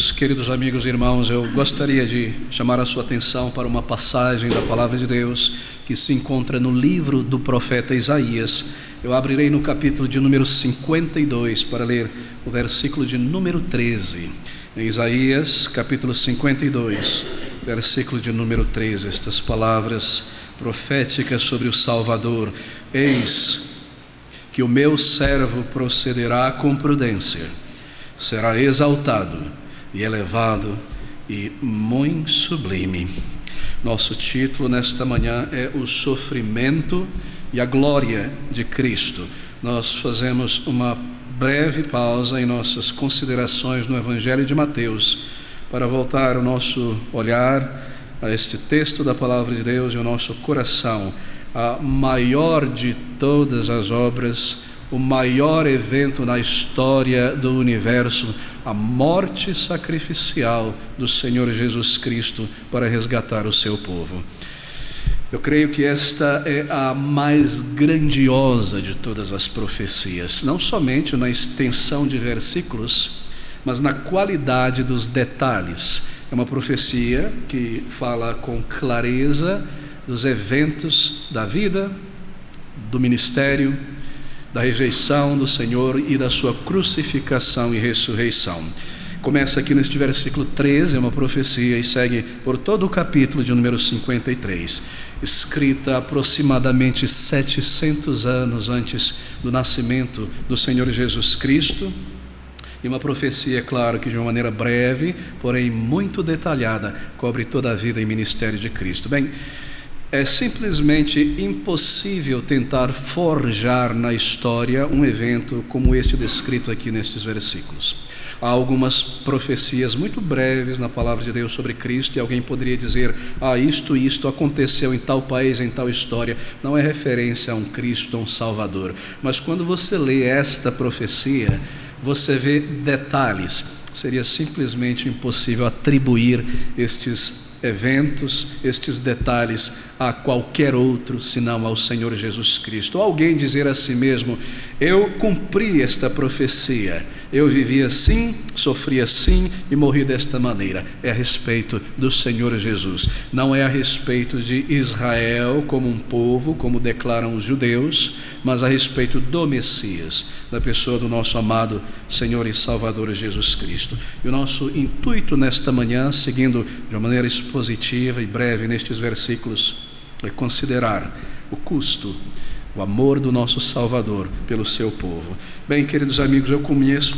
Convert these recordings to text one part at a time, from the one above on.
Deus, queridos amigos e irmãos, eu gostaria de chamar a sua atenção para uma passagem da Palavra de Deus que se encontra no livro do profeta Isaías. Eu abrirei no capítulo de número 52 para ler o versículo de número 13. Em Isaías, capítulo 52, versículo de número 13, estas palavras proféticas sobre o Salvador. Eis que o meu servo procederá com prudência, será exaltado e elevado e muito sublime. Nosso título nesta manhã é o sofrimento e a glória de Cristo. Nós fazemos uma breve pausa em nossas considerações no Evangelho de Mateus para voltar o nosso olhar a este texto da Palavra de Deus e o nosso coração a maior de todas as obras, o maior evento na história do universo, a morte sacrificial do Senhor Jesus Cristo para resgatar o seu povo. Eu creio que esta é a mais grandiosa de todas as profecias, não somente na extensão de versículos, mas na qualidade dos detalhes. É uma profecia que fala com clareza dos eventos da vida, do ministério, da rejeição do Senhor e da sua crucificação e ressurreição. Começa aqui neste versículo 13, é uma profecia, e segue por todo o capítulo de número 53, escrita aproximadamente 700 anos antes do nascimento do Senhor Jesus Cristo, e uma profecia, claro, que de uma maneira breve, porém muito detalhada, cobre toda a vida e ministério de Cristo. Bem, é simplesmente impossível tentar forjar na história um evento como este descrito aqui nestes versículos. Há algumas profecias muito breves na Palavra de Deus sobre Cristo, e alguém poderia dizer, isto aconteceu em tal país, em tal história. Não é referência a um Cristo, a um Salvador. Mas quando você lê esta profecia, você vê detalhes. Seria simplesmente impossível atribuir estes eventos, estes detalhes a qualquer outro senão ao Senhor Jesus Cristo. Ou alguém dizer a si mesmo, eu cumpri esta profecia, eu vivi assim, sofri assim e morri desta maneira. É a respeito do Senhor Jesus, não é a respeito de Israel como um povo, como declaram os judeus, mas a respeito do Messias, da pessoa do nosso amado Senhor e Salvador Jesus Cristo. E o nosso intuito nesta manhã, seguindo de uma maneira expositiva e breve nestes versículos, é considerar o custo, o amor do nosso Salvador pelo seu povo. Bem, queridos amigos, eu começo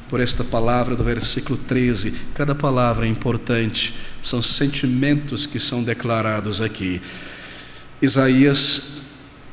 por esta palavra do versículo 13. Cada palavra é importante, são sentimentos que são declarados aqui. Isaías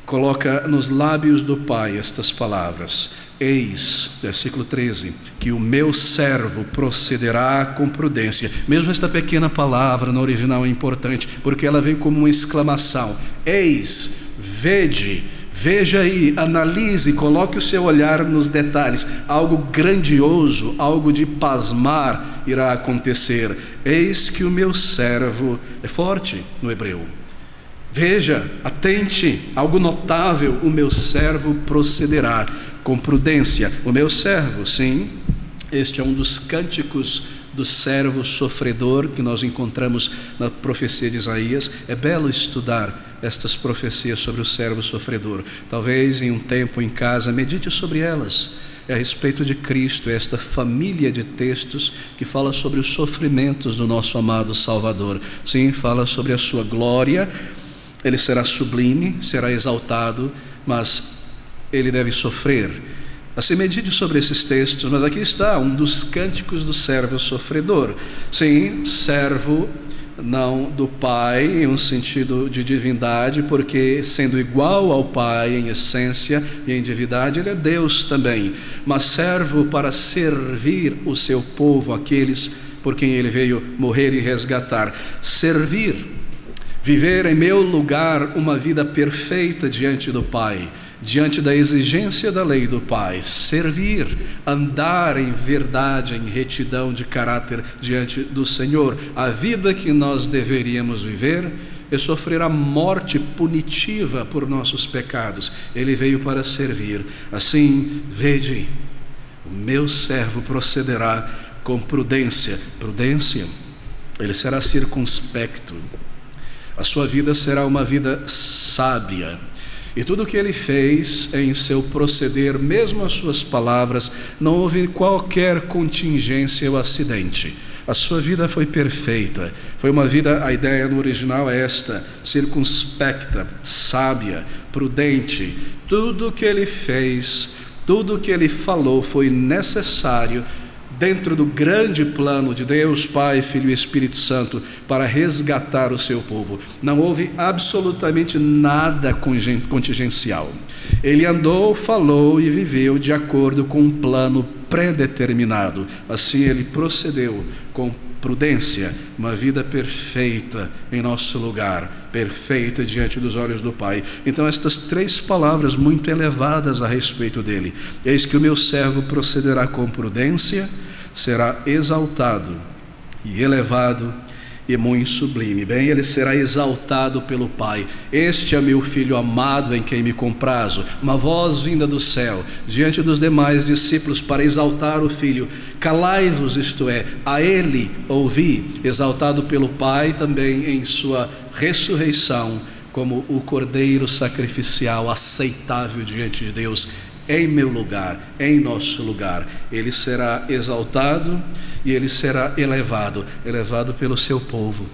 coloca nos lábios do Pai estas palavras: eis, versículo 13, que o meu servo procederá com prudência. Mesmo esta pequena palavra no original é importante, porque ela vem como uma exclamação. Eis, vede, veja aí, analise, coloque o seu olhar nos detalhes. Algo grandioso, algo de pasmar irá acontecer. Eis que o meu servo, é forte no hebreu. Veja, atente, algo notável, o meu servo procederá com prudência. O meu servo, sim, este é um dos cânticos do servo sofredor que nós encontramos na profecia de Isaías. É belo estudar estas profecias sobre o servo sofredor. Talvez em um tempo em casa medite sobre elas. É a respeito de Cristo, esta família de textos que fala sobre os sofrimentos do nosso amado Salvador. Sim, fala sobre a sua glória. Ele será sublime, será exaltado, mas ele deve sofrer. Assim, medite sobre esses textos, mas aqui está um dos cânticos do servo sofredor. Sim, servo não do Pai em um sentido de divindade, porque sendo igual ao Pai em essência e em divindade, ele é Deus também, mas servo para servir o seu povo, aqueles por quem ele veio morrer e resgatar. Servir, viver em meu lugar uma vida perfeita diante do Pai, diante da exigência da lei do Pai. Servir, andar em verdade, em retidão de caráter diante do Senhor. A vida que nós deveríamos viver é sofrer a morte punitiva por nossos pecados. Ele veio para servir. Assim, vede, o meu servo procederá com prudência. Prudência, ele será circunspecto. A sua vida será uma vida sábia. E tudo o que ele fez em seu proceder, mesmo as suas palavras, não houve qualquer contingência ou acidente. A sua vida foi perfeita. Foi uma vida, a ideia no original é esta: circunspecta, sábia, prudente. Tudo o que ele fez, tudo o que ele falou foi necessário dentro do grande plano de Deus, Pai, Filho e Espírito Santo, para resgatar o seu povo. Não houve absolutamente nada contingencial. Ele andou, falou e viveu de acordo com um plano pré-determinado. Assim ele procedeu com prudência, uma vida perfeita em nosso lugar, perfeita diante dos olhos do Pai. Então estas 3 palavras muito elevadas a respeito dele: eis que o meu servo procederá com prudência, será exaltado e elevado e muito sublime. Bem, ele será exaltado pelo Pai. Este é meu filho amado, em quem me comprazo. Uma voz vinda do céu diante dos demais discípulos para exaltar o Filho. Calai-vos, isto é, a ele ouvi. Exaltado pelo Pai também em sua ressurreição, como o cordeiro sacrificial aceitável diante de Deus, em meu lugar, em nosso lugar. Ele será exaltado e ele será elevado, elevado pelo seu povo,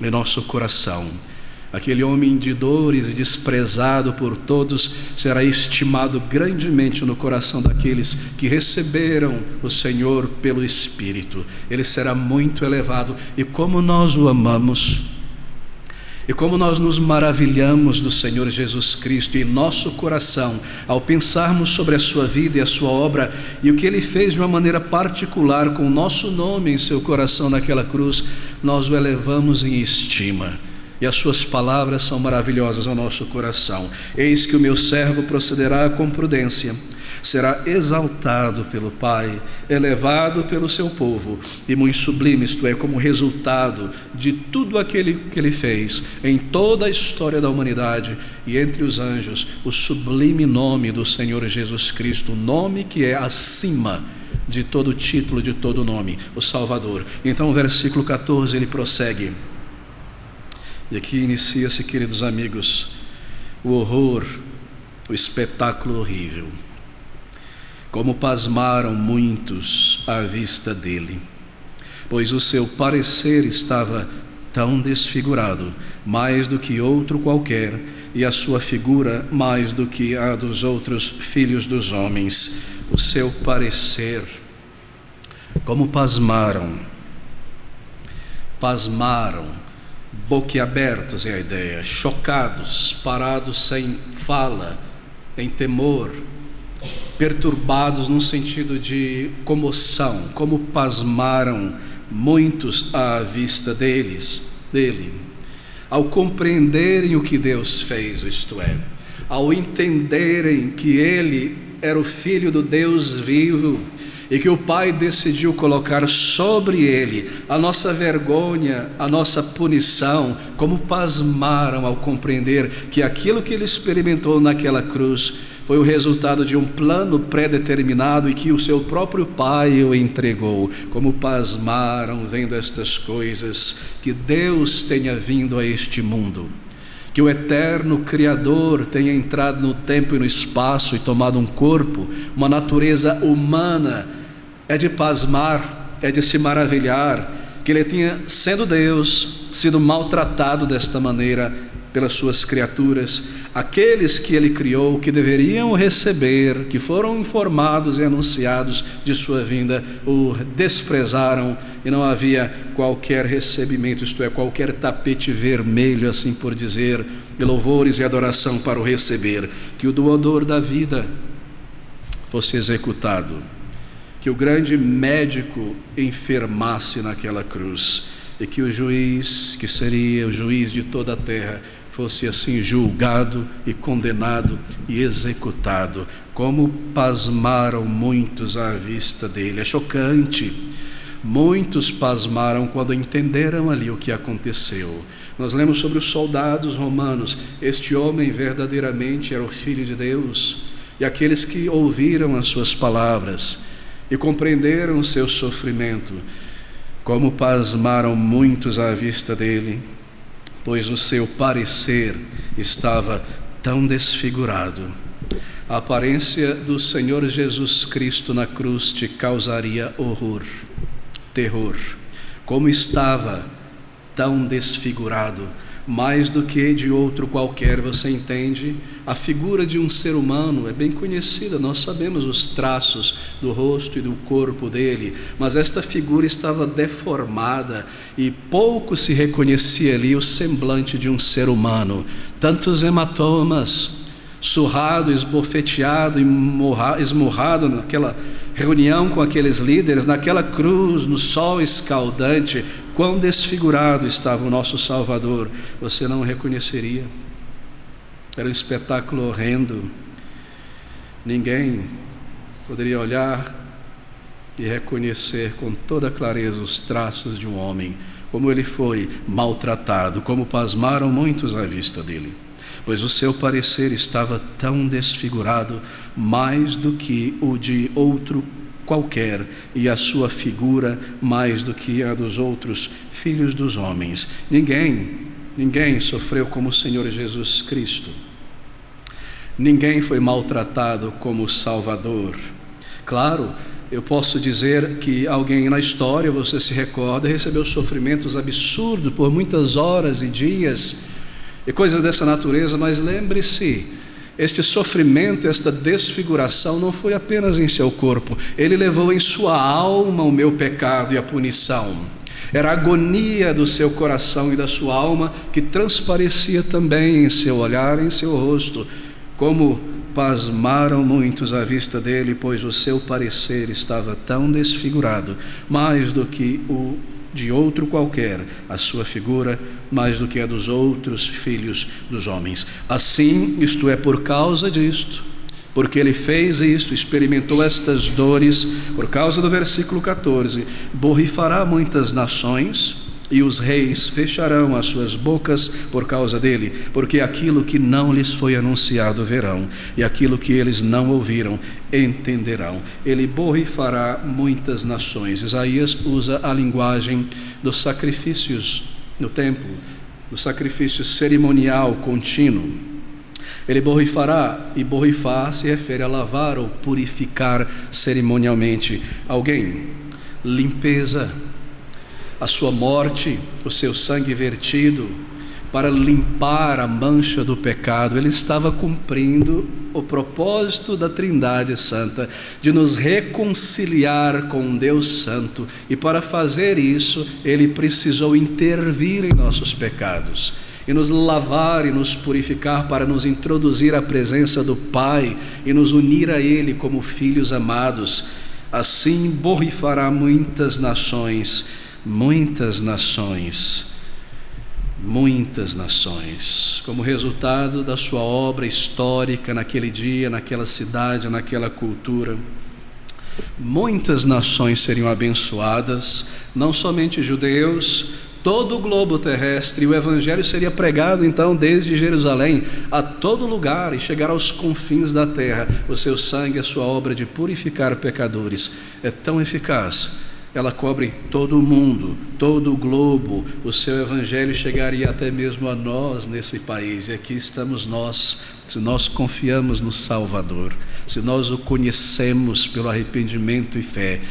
em nosso coração. Aquele homem de dores e desprezado por todos será estimado grandemente no coração daqueles que receberam o Senhor pelo Espírito. Ele será muito elevado. E como nós o amamos, e como nós nos maravilhamos do Senhor Jesus Cristo em nosso coração, ao pensarmos sobre a sua vida e a sua obra, e o que Ele fez de uma maneira particular, com o nosso nome em seu coração naquela cruz, nós o elevamos em estima. E as suas palavras são maravilhosas ao nosso coração. Eis que o meu servo procederá com prudência, será exaltado pelo Pai, elevado pelo seu povo, e muito sublime, isto é, como resultado de tudo aquilo que ele fez em toda a história da humanidade e entre os anjos, o sublime nome do Senhor Jesus Cristo, o nome que é acima de todo título, de todo nome, o Salvador. Então o versículo 14 ele prossegue, e aqui inicia-se, queridos amigos, o horror, o espetáculo horrível. Como pasmaram muitos à vista dele, pois o seu parecer estava tão desfigurado, mais do que outro qualquer, e a sua figura mais do que a dos outros filhos dos homens. O seu parecer, como pasmaram, boquiabertos é a ideia, chocados, parados sem fala, em temor, perturbados num sentido de comoção, como pasmaram muitos à vista dele, ao compreenderem o que Deus fez, isto é, ao entenderem que ele era o Filho do Deus vivo, e que o Pai decidiu colocar sobre ele a nossa vergonha, a nossa punição. Como pasmaram ao compreender que aquilo que ele experimentou naquela cruz foi o resultado de um plano pré-determinado e que o seu próprio Pai o entregou. Como pasmaram vendo estas coisas, que Deus tenha vindo a este mundo, que o eterno Criador tenha entrado no tempo e no espaço e tomado um corpo, uma natureza humana. É de pasmar, é de se maravilhar, que ele tenha, sendo Deus, sido maltratado desta maneira pelas suas criaturas. Aqueles que ele criou, que deveriam receber, que foram informados e anunciados de sua vinda, o desprezaram, e não havia qualquer recebimento, isto é, qualquer tapete vermelho, assim por dizer, de louvores e adoração para o receber. Que o doador da vida fosse executado, que o grande médico enfermasse naquela cruz, e que o juiz, que seria o juiz de toda a terra, fosse assim julgado e condenado e executado. Como pasmaram muitos à vista dele. É chocante. Muitos pasmaram quando entenderam ali o que aconteceu. Nós lemos sobre os soldados romanos. Este homem verdadeiramente era o Filho de Deus, e aqueles que ouviram as suas palavras, e compreenderam o seu sofrimento. Como pasmaram muitos à vista dele, pois o seu parecer estava tão desfigurado. A aparência do Senhor Jesus Cristo na cruz te causaria horror, terror. Como estava tão desfigurado, mais do que de outro qualquer, você entende? A figura de um ser humano é bem conhecida, nós sabemos os traços do rosto e do corpo dele, mas esta figura estava deformada e pouco se reconhecia ali o semblante de um ser humano. Tantos hematomas, surrado, esbofeteado, esmurrado naquela reunião com aqueles líderes, naquela cruz, no sol escaldante. Quão desfigurado estava o nosso Salvador, você não o reconheceria. Era um espetáculo horrendo. Ninguém poderia olhar e reconhecer com toda clareza os traços de um homem, como ele foi maltratado, como pasmaram muitos à vista dele. Pois o seu parecer estava tão desfigurado, mais do que o de outro qualquer, e a sua figura mais do que a dos outros filhos dos homens. Ninguém sofreu como o Senhor Jesus Cristo. Ninguém foi maltratado como o Salvador. Claro, eu posso dizer que alguém na história, você se recorda, recebeu sofrimentos absurdos por muitas horas e dias, e coisas dessa natureza, mas lembre-se, este sofrimento, esta desfiguração não foi apenas em seu corpo, ele levou em sua alma o meu pecado e a punição. Era a agonia do seu coração e da sua alma que transparecia também em seu olhar, em seu rosto. Como pasmaram muitos à vista dele, pois o seu parecer estava tão desfigurado, mais do que o de outro qualquer, a sua figura mais do que a dos outros filhos dos homens. Assim, isto é, por causa disto, porque ele fez isto, experimentou estas dores, por causa do versículo 14, borrifará muitas nações, e os reis fecharão as suas bocas por causa dele, porque aquilo que não lhes foi anunciado verão, e aquilo que eles não ouviram entenderão. Ele borrifará muitas nações. Isaías usa a linguagem dos sacrifícios no templo, do sacrifício cerimonial contínuo. Ele borrifará, e borrifar se refere a lavar ou purificar cerimonialmente alguém. Limpeza, a sua morte, o seu sangue vertido para limpar a mancha do pecado. Ele estava cumprindo o propósito da Trindade Santa, de nos reconciliar com Deus Santo, e para fazer isso, ele precisou intervir em nossos pecados, e nos lavar e nos purificar para nos introduzir à presença do Pai e nos unir a Ele como filhos amados. Assim borrifará muitas nações, como resultado da sua obra histórica naquele dia, naquela cidade, naquela cultura. Muitas nações seriam abençoadas, não somente judeus, todo o globo terrestre. O evangelho seria pregado então desde Jerusalém a todo lugar e chegar aos confins da terra. O seu sangue, a sua obra de purificar pecadores é tão eficaz. Ela cobre todo o mundo, todo o globo. O seu evangelho chegaria até mesmo a nós nesse país. E aqui estamos nós, se nós confiamos no Salvador, se nós o conhecemos pelo arrependimento e fé,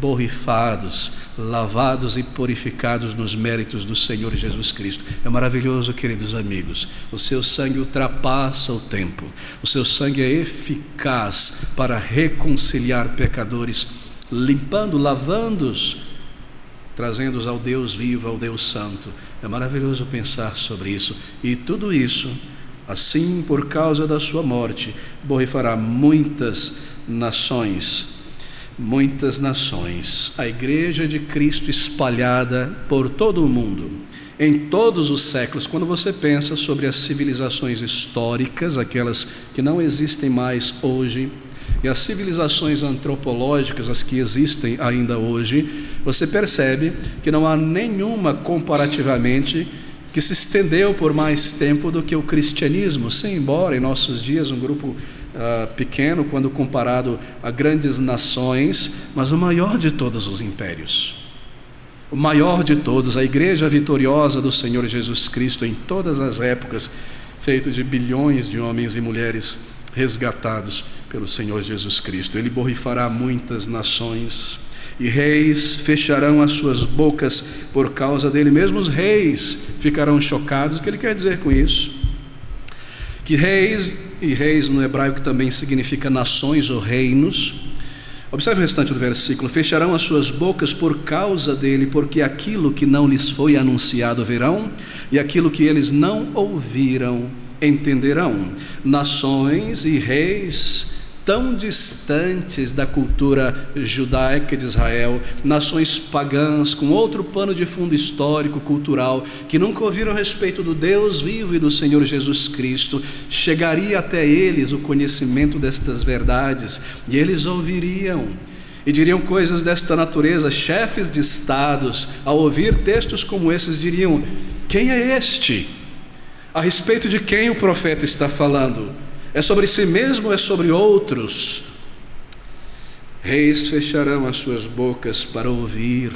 borrifados, lavados e purificados nos méritos do Senhor Jesus Cristo. É maravilhoso, queridos amigos. O seu sangue ultrapassa o tempo. O seu sangue é eficaz para reconciliar pecadores, limpando, lavando-os, trazendo-os ao Deus vivo, ao Deus Santo. É maravilhoso pensar sobre isso. E tudo isso, assim, por causa da sua morte, borrifará muitas nações. Muitas nações. A Igreja de Cristo espalhada por todo o mundo, em todos os séculos. Quando você pensa sobre as civilizações históricas, aquelas que não existem mais hoje, e as civilizações antropológicas, as que existem ainda hoje, você percebe que não há nenhuma comparativamente que se estendeu por mais tempo do que o cristianismo. Sim, embora em nossos dias um grupo pequeno quando comparado a grandes nações, mas o maior de todos os impérios. O maior de todos, a igreja vitoriosa do Senhor Jesus Cristo em todas as épocas, feito de bilhões de homens e mulheres resgatados pelo Senhor Jesus Cristo. Ele borrifará muitas nações, e reis fecharão as suas bocas por causa dele. Mesmo os reis ficarão chocados. O que ele quer dizer com isso? Que reis, e reis no hebraico também significa nações ou reinos. Observe o restante do versículo: fecharão as suas bocas por causa dele, porque aquilo que não lhes foi anunciado verão, e aquilo que eles não ouviram entenderão. Nações e reis tão distantes da cultura judaica de Israel, nações pagãs com outro pano de fundo histórico, cultural, que nunca ouviram a respeito do Deus vivo e do Senhor Jesus Cristo, chegaria até eles o conhecimento destas verdades, e eles ouviriam e diriam coisas desta natureza. Chefes de estados, ao ouvir textos como esses, diriam: quem é este? A respeito de quem o profeta está falando? É sobre si mesmo ou é sobre outros? Reis fecharão as suas bocas para ouvir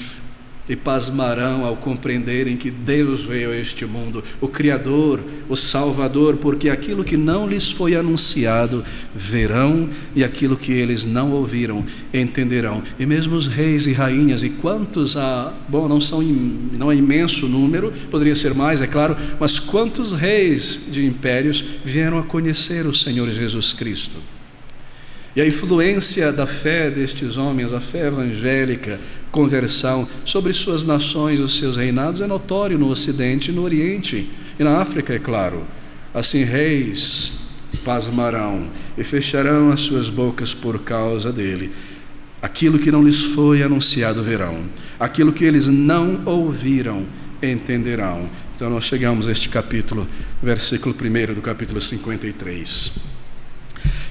e pasmarão ao compreenderem que Deus veio a este mundo, o Criador, o Salvador, porque aquilo que não lhes foi anunciado verão, e aquilo que eles não ouviram entenderão. E mesmo os reis e rainhas, e quantos há, bom, não é imenso número, poderia ser mais, é claro, mas quantos reis de impérios vieram a conhecer o Senhor Jesus Cristo? E a influência da fé destes homens, a fé evangélica, conversão, sobre suas nações, os seus reinados, é notório no Ocidente e no Oriente, e na África, é claro. Assim, reis pasmarão e fecharão as suas bocas por causa dele. Aquilo que não lhes foi anunciado verão, aquilo que eles não ouviram entenderão. Então nós chegamos a este capítulo, versículo 1 do capítulo 53.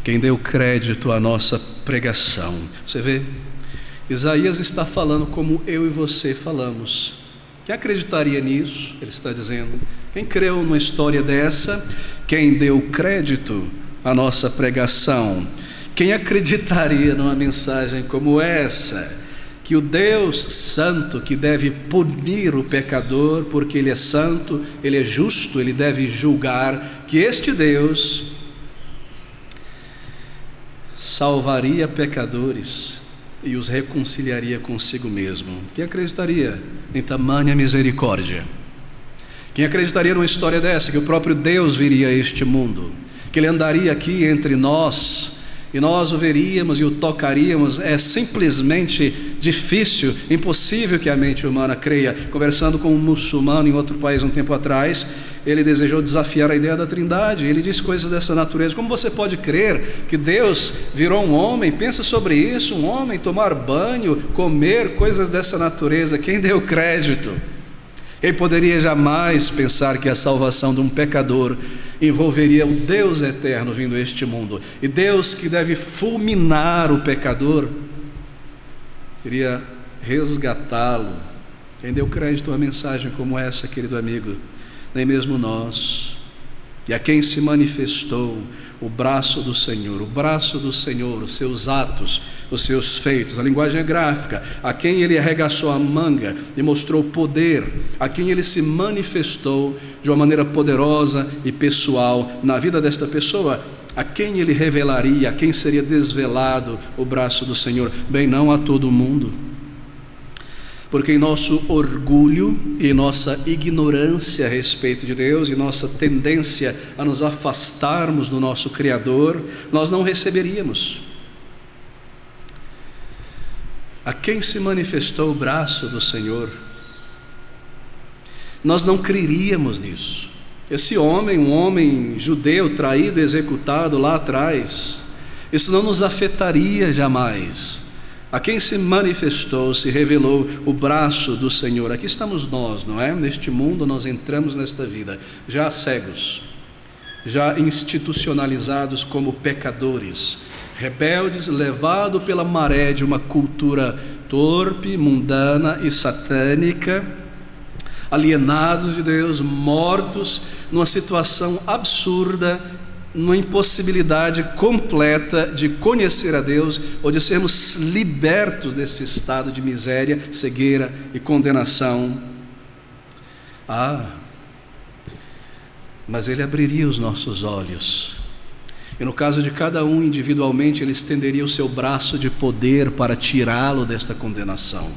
Quem deu crédito à nossa pregação? Você vê, Isaías está falando como eu e você falamos. Quem acreditaria nisso? Ele está dizendo. Quem creu numa história dessa? Quem deu crédito à nossa pregação? Quem acreditaria numa mensagem como essa? Que o Deus santo, que deve punir o pecador, porque Ele é santo, Ele é justo, Ele deve julgar, que este Deus salvaria pecadores e os reconciliaria consigo mesmo. Quem acreditaria em tamanha misericórdia? Quem acreditaria numa história dessa, que o próprio Deus viria a este mundo, que Ele andaria aqui entre nós, e nós o veríamos e o tocaríamos? É simplesmente difícil, impossível que a mente humana creia. Conversando com um muçulmano em outro país um tempo atrás, ele desejou desafiar a ideia da Trindade. Ele disse coisas dessa natureza: como você pode crer que Deus virou um homem? Pensa sobre isso, um homem tomar banho, comer, coisas dessa natureza. Quem deu crédito? Quem poderia jamais pensar que a salvação de um pecador envolveria o Deus eterno vindo a este mundo? E Deus, que deve fulminar o pecador, iria resgatá-lo. Quem deu crédito a uma mensagem como essa, querido amigo? Nem mesmo nós. E a quem se manifestou o braço do Senhor, os seus atos, os seus feitos, a linguagem é gráfica, a quem Ele arregaçou a manga e mostrou poder, a quem Ele se manifestou de uma maneira poderosa e pessoal na vida desta pessoa, a quem Ele revelaria, a quem seria desvelado o braço do Senhor? Bem, não a todo mundo. Porque em nosso orgulho e nossa ignorância a respeito de Deus e nossa tendência a nos afastarmos do nosso Criador, nós não receberíamos. A quem se manifestou o braço do Senhor? Nós não creríamos nisso. Esse homem, um homem judeu traído, executado lá atrás, isso não nos afetaria jamais. A quem se manifestou, se revelou o braço do Senhor. Aqui estamos nós, não é? Neste mundo nós entramos nesta vida, já cegos, já institucionalizados como pecadores, rebeldes, levados pela maré de uma cultura torpe, mundana e satânica, alienados de Deus, mortos numa situação absurda, numa impossibilidade completa de conhecer a Deus ou de sermos libertos deste estado de miséria, cegueira e condenação. Mas Ele abriria os nossos olhos, e no caso de cada um individualmente, Ele estenderia o seu braço de poder para tirá-lo desta condenação.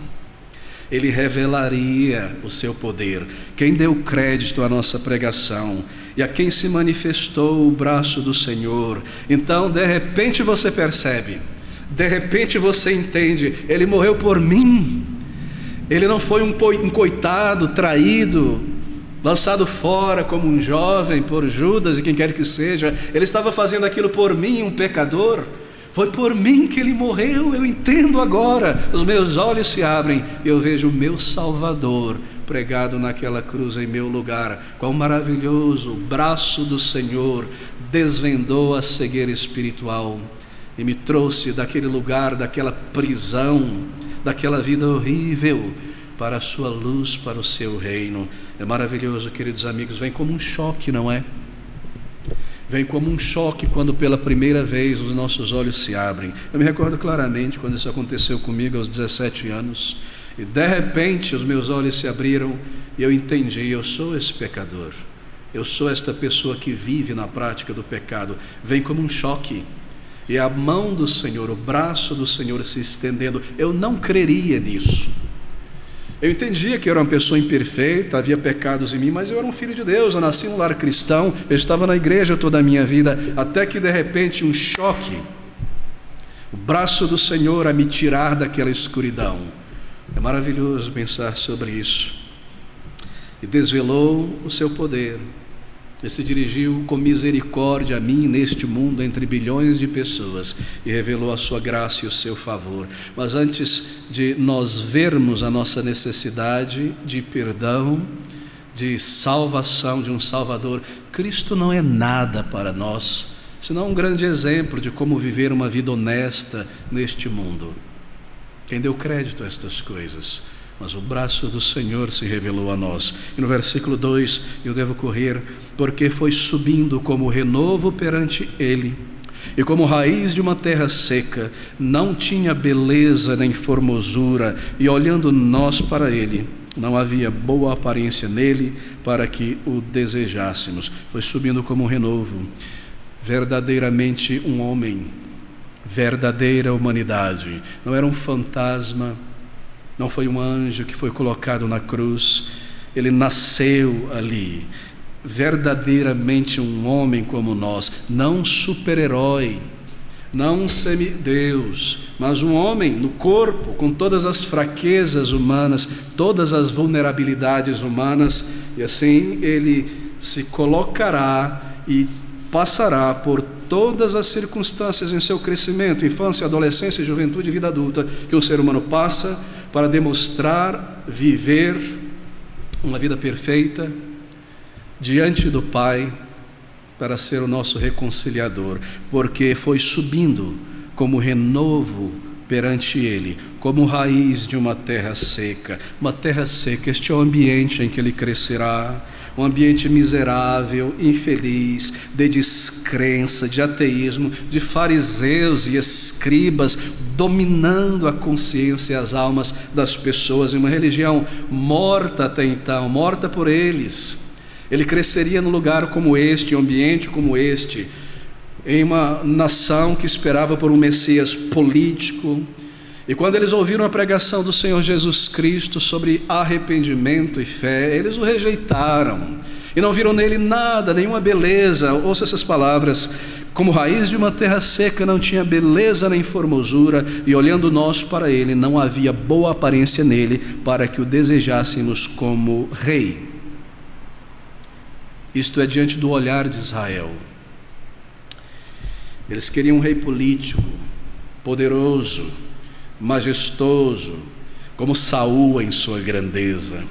Ele revelaria o seu poder. Quem deu crédito à nossa pregação e a quem se manifestou o braço do Senhor, então de repente você percebe, de repente você entende, Ele morreu por mim. Ele não foi um coitado, traído, lançado fora como um jovem por Judas e quem quer que seja. Ele estava fazendo aquilo por mim, um pecador. Foi por mim que Ele morreu. Eu entendo agora, os meus olhos se abrem e eu vejo o meu Salvador pregado naquela cruz em meu lugar. Quão maravilhoso! O braço do Senhor desvendou a cegueira espiritual e me trouxe daquele lugar, daquela prisão, daquela vida horrível, para a sua luz, para o seu reino. É maravilhoso, queridos amigos. Vem como um choque, não é? Vem como um choque quando pela primeira vez os nossos olhos se abrem. Eu me recordo claramente quando isso aconteceu comigo aos 17 anos. E de repente os meus olhos se abriram e eu entendi, eu sou esse pecador. Eu sou esta pessoa que vive na prática do pecado. Vem como um choque. E a mão do Senhor, o braço do Senhor se estendendo. Eu não creria nisso. Eu entendia que eu era uma pessoa imperfeita, havia pecados em mim, mas eu era um filho de Deus, eu nasci num lar cristão, eu estava na igreja toda a minha vida, até que de repente um choque, o braço do Senhor a me tirar daquela escuridão. É maravilhoso pensar sobre isso. E desvelou o seu poder, e se dirigiu com misericórdia a mim neste mundo entre bilhões de pessoas e revelou a sua graça e o seu favor. Mas antes de nós vermos a nossa necessidade de perdão, de salvação, de um Salvador, Cristo não é nada para nós, senão um grande exemplo de como viver uma vida honesta neste mundo. Quem deu crédito a estas coisas? Mas o braço do Senhor se revelou a nós. E no versículo 2, eu devo correr, porque foi subindo como renovo perante Ele, e como raiz de uma terra seca, não tinha beleza nem formosura, e olhando nós para Ele, não havia boa aparência nele, para que o desejássemos. Foi subindo como um renovo, verdadeiramente um homem, verdadeira humanidade, não era um fantasma, não foi um anjo que foi colocado na cruz, Ele nasceu ali, verdadeiramente um homem como nós, não um super-herói, não um semideus, mas um homem no corpo, com todas as fraquezas humanas, todas as vulnerabilidades humanas, e assim Ele se colocará e passará por todas as circunstâncias em seu crescimento, infância, adolescência, juventude e vida adulta, que um ser humano passa para demonstrar, viver uma vida perfeita diante do Pai, para ser o nosso reconciliador, porque foi subindo como renovo perante Ele, como raiz de uma terra seca. Uma terra seca, este é o ambiente em que Ele crescerá, um ambiente miserável, infeliz, de descrença, de ateísmo, de fariseus e escribas dominando a consciência e as almas das pessoas, em uma religião morta até então, morta por eles. Ele cresceria num lugar como este, em um ambiente como este, em uma nação que esperava por um Messias político. E quando eles ouviram a pregação do Senhor Jesus Cristo sobre arrependimento e fé, eles o rejeitaram e não viram nele nada, nenhuma beleza. Ouça essas palavras: como raiz de uma terra seca, não tinha beleza nem formosura, e olhando nós para ele, não havia boa aparência nele, para que o desejássemos como rei. Isto é diante do olhar de Israel. Eles queriam um rei político, poderoso, majestoso, como Saul em sua grandeza,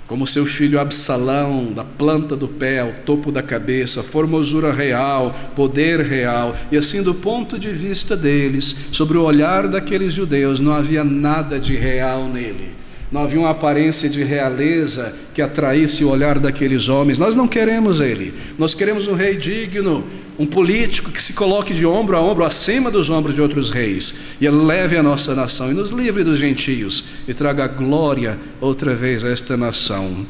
como seu filho Absalão, da planta do pé ao topo da cabeça, formosura real, poder real. E assim, do ponto de vista deles, sobre o olhar daqueles judeus, não havia nada de real nele. não havia uma aparência de realeza que atraísse o olhar daqueles homens. Nós não queremos ele, nós queremos um rei digno, um político que se coloque de ombro a ombro, acima dos ombros de outros reis, e eleve a nossa nação, e nos livre dos gentios, e traga glória outra vez a esta nação.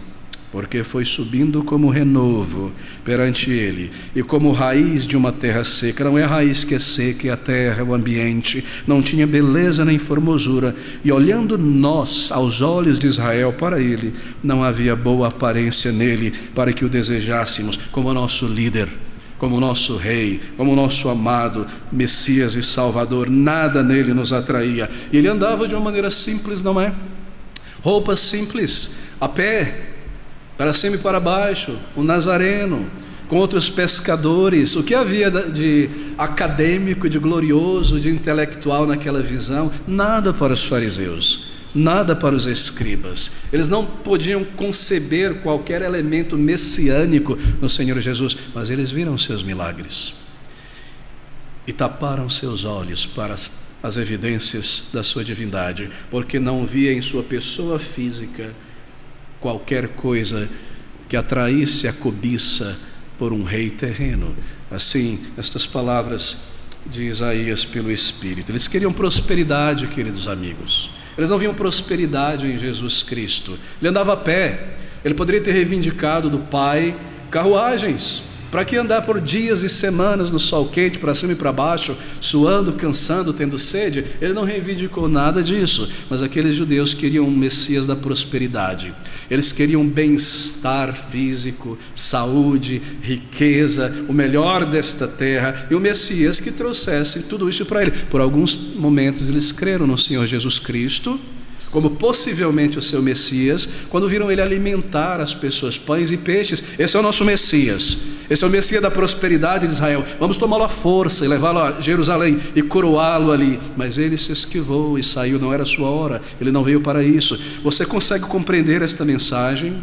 Porque foi subindo como renovo perante ele, e como raiz de uma terra seca. Não é a raiz que é seca, é a terra, o ambiente. Não tinha beleza nem formosura, e olhando nós aos olhos de Israel para ele, não havia boa aparência nele, para que o desejássemos como nosso líder, como nosso rei, como nosso amado Messias e Salvador. Nada nele nos atraía. E ele andava de uma maneira simples, não é? Roupas simples, a pé, para cima e para baixo, um nazareno, com outros pescadores. O que havia de acadêmico, de glorioso, de intelectual naquela visão? Nada para os fariseus, nada para os escribas. Eles não podiam conceber qualquer elemento messiânico no Senhor Jesus, mas eles viram seus milagres e taparam seus olhos para as evidências da sua divindade, porque não via em sua pessoa física qualquer coisa que atraísse a cobiça por um rei terreno. Assim, estas palavras de Isaías pelo Espírito. Eles queriam prosperidade, queridos amigos. Eles não viam prosperidade em Jesus Cristo. Ele andava a pé. Ele poderia ter reivindicado do Pai carruagens. Para que andar por dias e semanas no sol quente, para cima e para baixo, suando, cansando, tendo sede? Ele não reivindicou nada disso. Mas aqueles judeus queriam um Messias da prosperidade. Eles queriam bem-estar físico, saúde, riqueza, o melhor desta terra, e o Messias que trouxesse tudo isso para ele. Por alguns momentos eles creram no Senhor Jesus Cristo como possivelmente o seu Messias, quando viram ele alimentar as pessoas, pães e peixes. Esse é o nosso Messias, esse é o Messias da prosperidade de Israel. Vamos tomá-lo à força e levá-lo a Jerusalém e coroá-lo ali. Mas ele se esquivou e saiu, não era a sua hora, ele não veio para isso. Você consegue compreender esta mensagem?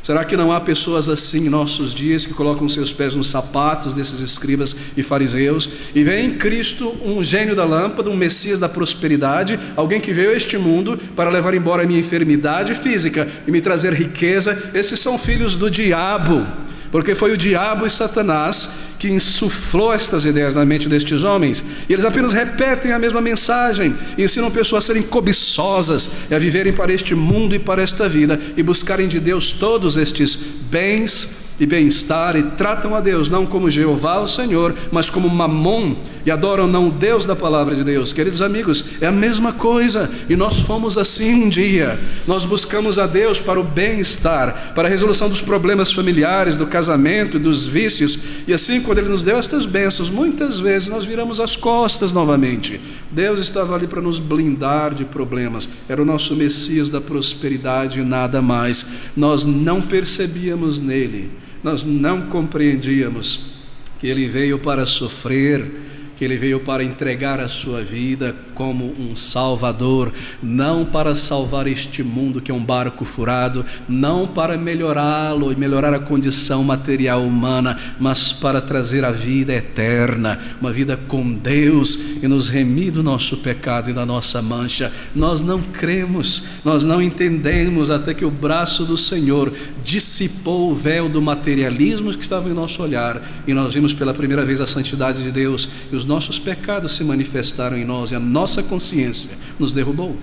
Será que não há pessoas assim em nossos dias que colocam seus pés nos sapatos desses escribas e fariseus e veem em Cristo um gênio da lâmpada, um Messias da prosperidade, alguém que veio a este mundo para levar embora a minha enfermidade física e me trazer riqueza? Esses são filhos do diabo, porque foi o diabo e Satanás que insuflou estas ideias na mente destes homens, e eles apenas repetem a mesma mensagem, e ensinam pessoas a serem cobiçosas e a viverem para este mundo e para esta vida, e buscarem de Deus todos estes bens e bem-estar, e tratam a Deus não como Jeová o Senhor, mas como Mamon, e adoram não o Deus da palavra de Deus. Queridos amigos, é a mesma coisa, e nós fomos assim um dia. Nós buscamos a Deus para o bem-estar, para a resolução dos problemas familiares, do casamento e dos vícios, e assim, quando Ele nos deu estas bênçãos, muitas vezes nós viramos as costas novamente. Deus estava ali para nos blindar de problemas, era o nosso Messias da prosperidade e nada mais. Nós não percebíamos nele, nós não compreendíamos que ele veio para sofrer, que ele veio para entregar a sua vida como um salvador, não para salvar este mundo que é um barco furado, não para melhorá-lo e melhorar a condição material humana, mas para trazer a vida eterna, uma vida com Deus e nos remir do nosso pecado e da nossa mancha. Nós não cremos, nós não entendemos até que o braço do Senhor dissipou o véu do materialismo que estava em nosso olhar, e nós vimos pela primeira vez a santidade de Deus, e os nossos pecados se manifestaram em nós, e a nossa consciência nos derrubou.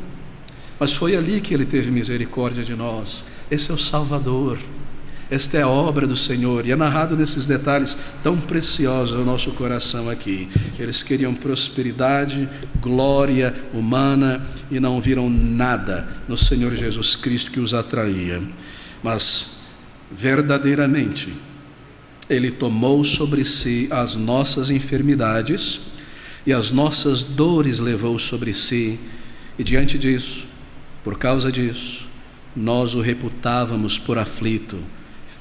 Mas foi ali que Ele teve misericórdia de nós. Esse é o Salvador, esta é a obra do Senhor, e é narrado nesses detalhes tão preciosos ao nosso coração aqui. Eles queriam prosperidade, glória humana, e não viram nada no Senhor Jesus Cristo que os atraía. Mas verdadeiramente Ele tomou sobre si as nossas enfermidades e as nossas dores levou sobre si, e diante disso, por causa disso, nós o reputávamos por aflito.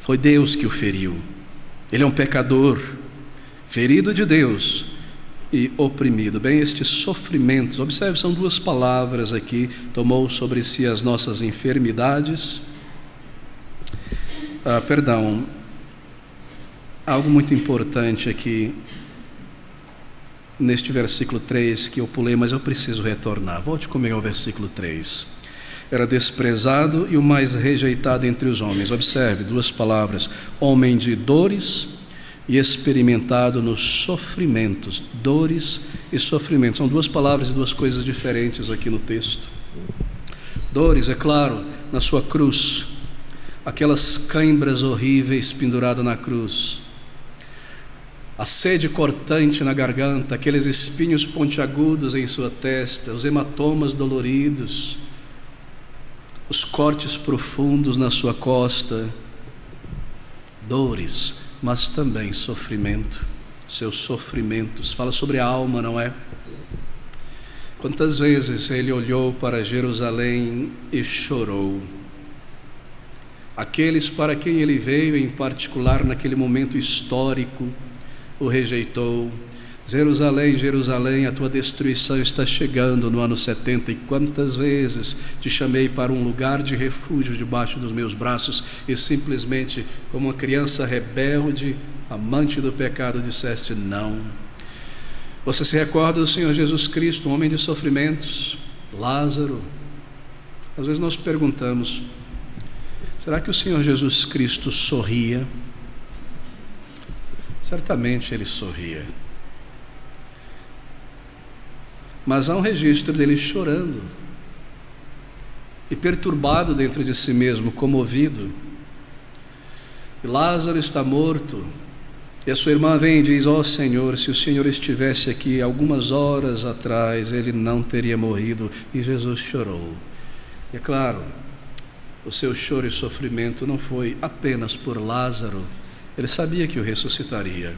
Foi Deus que o feriu. Ele é um pecador, ferido de Deus e oprimido. Bem, estes sofrimentos, observe, são duas palavras aqui: tomou sobre si as nossas enfermidades. Algo muito importante aqui neste versículo 3 que eu pulei, mas eu preciso retornar. Volte comigo ao versículo 3. Era desprezado e o mais rejeitado entre os homens. Observe, duas palavras: homem de dores e experimentado nos sofrimentos. Dores e sofrimentos. São duas palavras e duas coisas diferentes aqui no texto. Dores, é claro, na sua cruz. Aquelas cãibras horríveis penduradas na cruz. A sede cortante na garganta, aqueles espinhos pontiagudos em sua testa, os hematomas doloridos, os cortes profundos na sua costa. Dores, mas também sofrimento. Seus sofrimentos. Fala sobre a alma, não é? Quantas vezes ele olhou para Jerusalém e chorou. Aqueles para quem ele veio, em particular naquele momento histórico, o rejeitou. Jerusalém, Jerusalém, a tua destruição está chegando no ano 70, e quantas vezes te chamei para um lugar de refúgio debaixo dos meus braços e simplesmente, como uma criança rebelde, amante do pecado, disseste não. Você se recorda do Senhor Jesus Cristo, um homem de sofrimentos, Lázaro? Às vezes nós perguntamos: será que o Senhor Jesus Cristo sorria? Certamente ele sorria. Mas há um registro dele chorando e perturbado dentro de si mesmo, comovido. E Lázaro está morto. E a sua irmã vem e diz: ó Senhor, se o Senhor estivesse aqui algumas horas atrás, ele não teria morrido. E Jesus chorou. E é claro, o seu choro e sofrimento não foi apenas por Lázaro. Ele sabia que o ressuscitaria.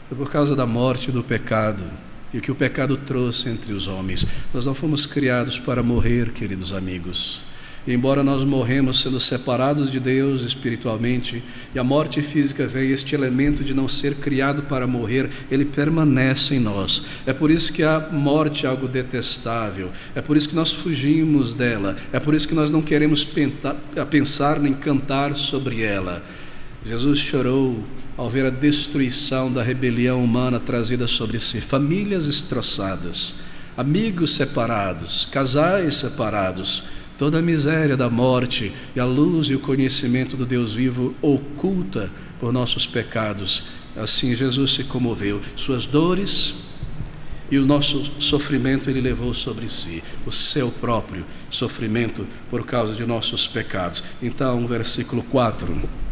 Foi por causa da morte e do pecado, e o que o pecado trouxe entre os homens. Nós não fomos criados para morrer, queridos amigos. E embora nós morremos sendo separados de Deus espiritualmente, e a morte física vem, este elemento de não ser criado para morrer, ele permanece em nós. É por isso que a morte é algo detestável, é por isso que nós fugimos dela, é por isso que nós não queremos pensar nem cantar sobre ela. Jesus chorou ao ver a destruição da rebelião humana trazida sobre si, famílias destroçadas, amigos separados, casais separados, toda a miséria da morte e a luz e o conhecimento do Deus vivo oculta por nossos pecados. Assim Jesus se comoveu, suas dores e o nosso sofrimento ele levou sobre si, o seu próprio sofrimento por causa de nossos pecados. Então, versículo 4: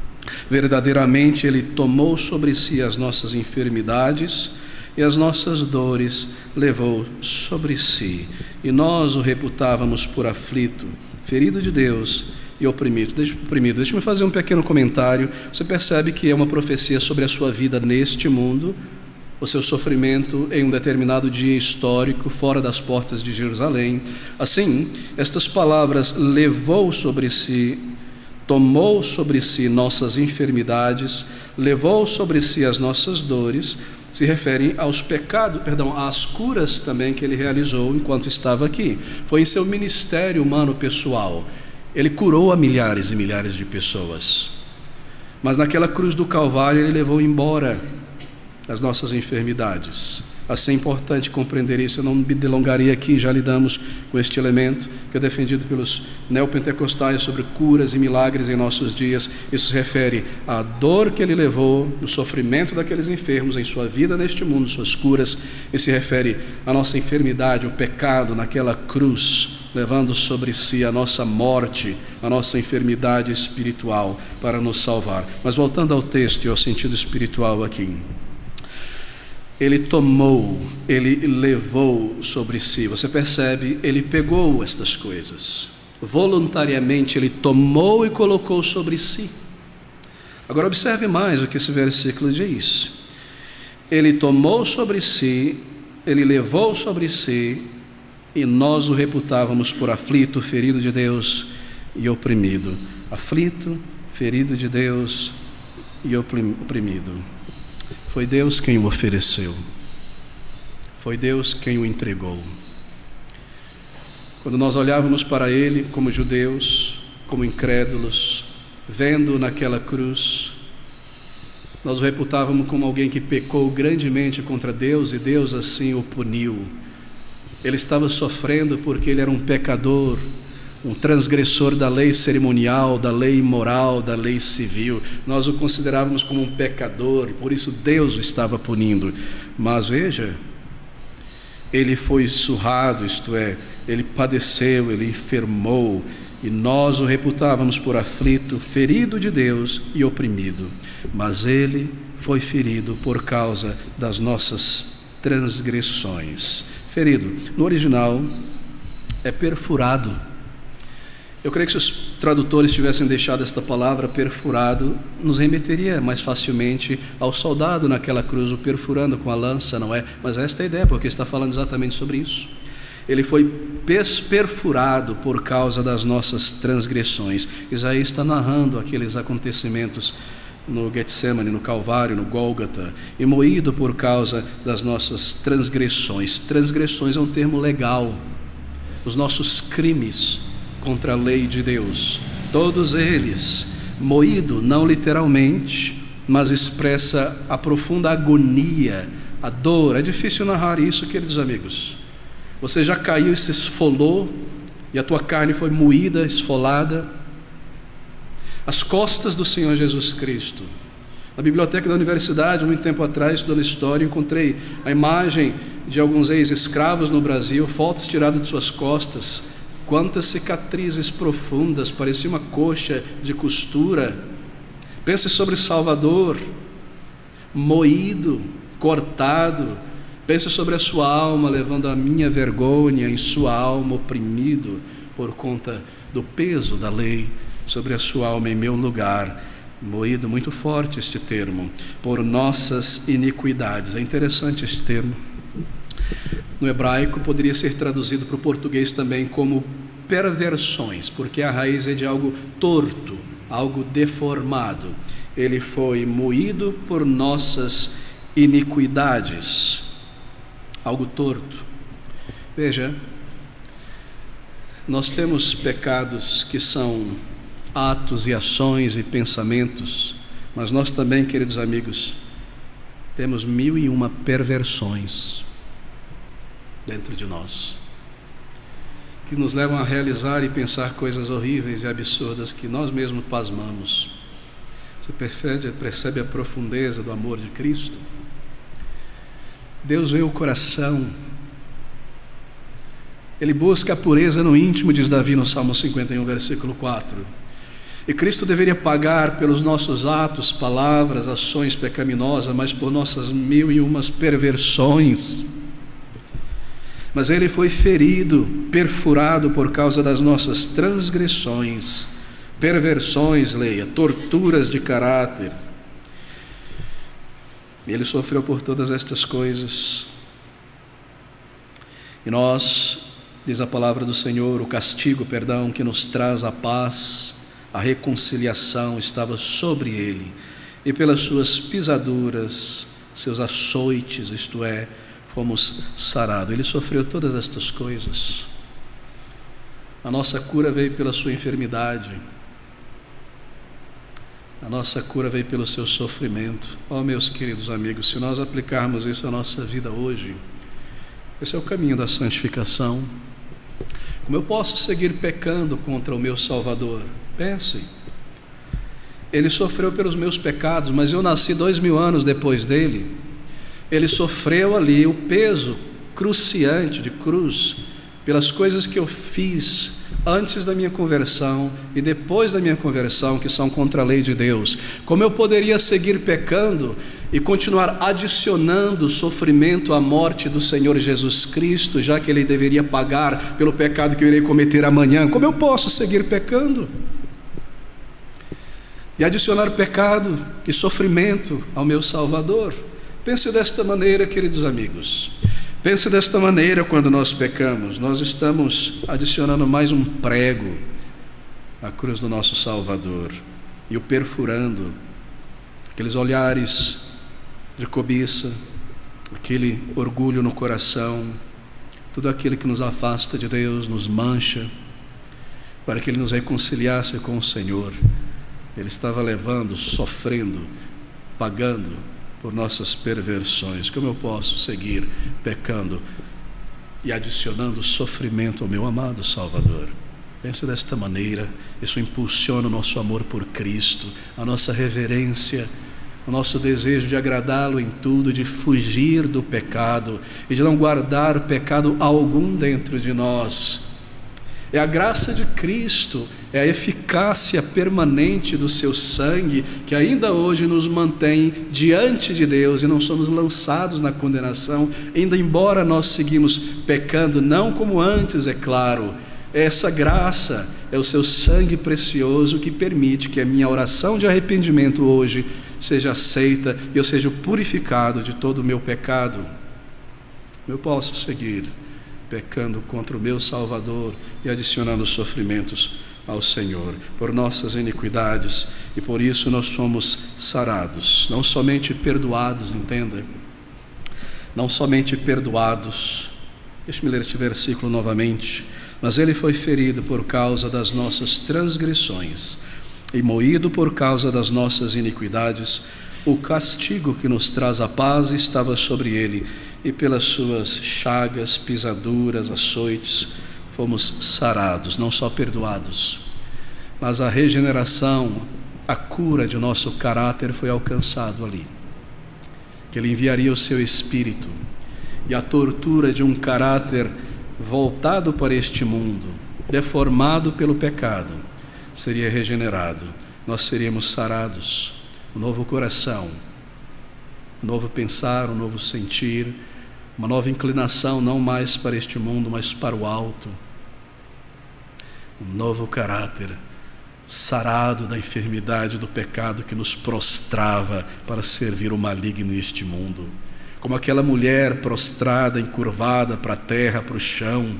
verdadeiramente ele tomou sobre si as nossas enfermidades e as nossas dores levou sobre si, e nós o reputávamos por aflito, ferido de Deus e oprimido. Deixa-me fazer um pequeno comentário. Você percebe que é uma profecia sobre a sua vida neste mundo, o seu sofrimento em um determinado dia histórico fora das portas de Jerusalém. Assim, estas palavras levou sobre si, tomou sobre si nossas enfermidades, levou sobre si as nossas dores, se referem aos pecados, às curas também que ele realizou enquanto estava aqui. Foi em seu ministério humano pessoal. Ele curou a milhares e milhares de pessoas. Mas naquela cruz do Calvário ele levou embora as nossas enfermidades. Assim é importante compreender isso. Eu não me delongaria aqui, já lidamos com este elemento que é defendido pelos neopentecostais sobre curas e milagres em nossos dias. Isso se refere à dor que ele levou, o sofrimento daqueles enfermos em sua vida neste mundo, suas curas, e se refere à nossa enfermidade, o pecado naquela cruz, levando sobre si a nossa morte, a nossa enfermidade espiritual para nos salvar. Mas voltando ao texto e ao sentido espiritual aqui, ele tomou, ele levou sobre si. Você percebe? Ele pegou estas coisas. Voluntariamente ele tomou e colocou sobre si. Agora observe mais o que esse versículo diz. Ele tomou sobre si, ele levou sobre si, e nós o reputávamos por aflito, ferido de Deus e oprimido. Aflito, ferido de Deus e oprimido. Foi Deus quem o ofereceu. Foi Deus quem o entregou. Quando nós olhávamos para ele como judeus, como incrédulos, vendo naquela cruz, nós o reputávamos como alguém que pecou grandemente contra Deus e Deus assim o puniu. Ele estava sofrendo porque ele era um pecador, um transgressor da lei cerimonial, da lei moral, da lei civil. Nós o considerávamos como um pecador, e por isso Deus o estava punindo. Mas veja, ele foi surrado, isto é, ele padeceu, ele enfermou, e nós o reputávamos por aflito, ferido de Deus e oprimido. Mas ele foi ferido por causa das nossas transgressões. Ferido, no original, é perfurado. Eu creio que se os tradutores tivessem deixado esta palavra perfurado, nos remeteria mais facilmente ao soldado naquela cruz, o perfurando com a lança, não é? Mas esta é a ideia, porque está falando exatamente sobre isso. Ele foi perfurado por causa das nossas transgressões. Isaías está narrando aqueles acontecimentos no Getsemane, no Calvário, no Gólgota, e moído por causa das nossas transgressões. Transgressões é um termo legal. Os nossos crimes contra a lei de Deus, todos eles, moído, não literalmente, mas expressa a profunda agonia, a dor. É difícil narrar isso, queridos amigos. Você já caiu e se esfolou, e a tua carne foi moída, esfolada. As costas do Senhor Jesus Cristo. Na biblioteca da universidade, muito tempo atrás, estudando história, encontrei a imagem de alguns ex-escravos no Brasil, fotos tiradas de suas costas. Quantas cicatrizes profundas, parecia uma coxa de costura. Pense sobre Salvador, moído, cortado. Pense sobre a sua alma, levando a minha vergonha em sua alma, oprimido por conta do peso da lei sobre a sua alma em meu lugar, moído, muito forte este termo, por nossas iniquidades. É interessante este termo. No hebraico poderia ser traduzido para o português também como perversões, porque a raiz é de algo torto, algo deformado. Ele foi moído por nossas iniquidades, algo torto. Veja, nós temos pecados que são atos e ações e pensamentos, mas nós também, queridos amigos, temos 1001 perversões dentro de nós, que nos levam a realizar e pensar coisas horríveis e absurdas que nós mesmos pasmamos. Você percebe a profundeza do amor de Cristo? Deus vê o coração. Ele busca a pureza no íntimo, diz Davi no Salmo 51, versículo 4. E Cristo deveria pagar pelos nossos atos, palavras, ações pecaminosas, mas por nossas 1001 perversões. Mas ele foi ferido, perfurado por causa das nossas transgressões, perversões, leia, torturas de caráter. Ele sofreu por todas estas coisas. E nós, diz a palavra do Senhor, o castigo, que nos traz a paz, a reconciliação estava sobre ele, e pelas suas pisaduras, seus açoites, isto é, fomos sarados. Ele sofreu todas estas coisas. A nossa cura veio pela sua enfermidade. A nossa cura veio pelo seu sofrimento. Oh, meus queridos amigos, se nós aplicarmos isso à nossa vida hoje, esse é o caminho da santificação. Como eu posso seguir pecando contra o meu Salvador? Pense, ele sofreu pelos meus pecados, mas eu nasci 2000 anos depois dele. Ele sofreu ali o peso cruciante de cruz pelas coisas que eu fiz antes da minha conversão e depois da minha conversão, que são contra a lei de Deus. Como eu poderia seguir pecando e continuar adicionando sofrimento à morte do Senhor Jesus Cristo, já que ele deveria pagar pelo pecado que eu irei cometer amanhã? Como eu posso seguir pecando e adicionar pecado e sofrimento ao meu Salvador? Pense desta maneira, queridos amigos. Pense desta maneira: quando nós pecamos, nós estamos adicionando mais um prego à cruz do nosso Salvador e o perfurando. Aqueles olhares de cobiça, aquele orgulho no coração, tudo aquilo que nos afasta de Deus, nos mancha, para que Ele nos reconciliasse com o Senhor. Ele estava levando, sofrendo, pagando por nossas perversões. Como eu posso seguir pecando e adicionando sofrimento ao meu amado Salvador? Pense desta maneira. Isso impulsiona o nosso amor por Cristo, a nossa reverência, o nosso desejo de agradá-lo em tudo, de fugir do pecado e de não guardar pecado algum dentro de nós. É a graça de Cristo, é a eficácia permanente do seu sangue que ainda hoje nos mantém diante de Deus e não somos lançados na condenação, ainda embora nós seguimos pecando, não como antes, é claro. Essa graça é o seu sangue precioso que permite que a minha oração de arrependimento hoje seja aceita e eu seja purificado de todo o meu pecado. Eu posso seguir pecando contra o meu Salvador e adicionando sofrimentos ao Senhor por nossas iniquidades, e por isso nós somos sarados, não somente perdoados, entenda? Não somente perdoados. Deixe-me ler este versículo novamente. Mas ele foi ferido por causa das nossas transgressões e moído por causa das nossas iniquidades. O castigo que nos traz a paz estava sobre ele, e pelas suas chagas, pisaduras, açoites, fomos sarados, não só perdoados, mas a regeneração, a cura de nosso caráter foi alcançado ali. Que ele enviaria o seu Espírito, e a tortura de um caráter voltado para este mundo, deformado pelo pecado, seria regenerado. Nós seríamos sarados, um novo coração, um novo pensar, um novo sentir, uma nova inclinação, não mais para este mundo, mas para o alto, um novo caráter, sarado da enfermidade do pecado que nos prostrava para servir o maligno neste mundo. Como aquela mulher prostrada, encurvada para a terra, para o chão,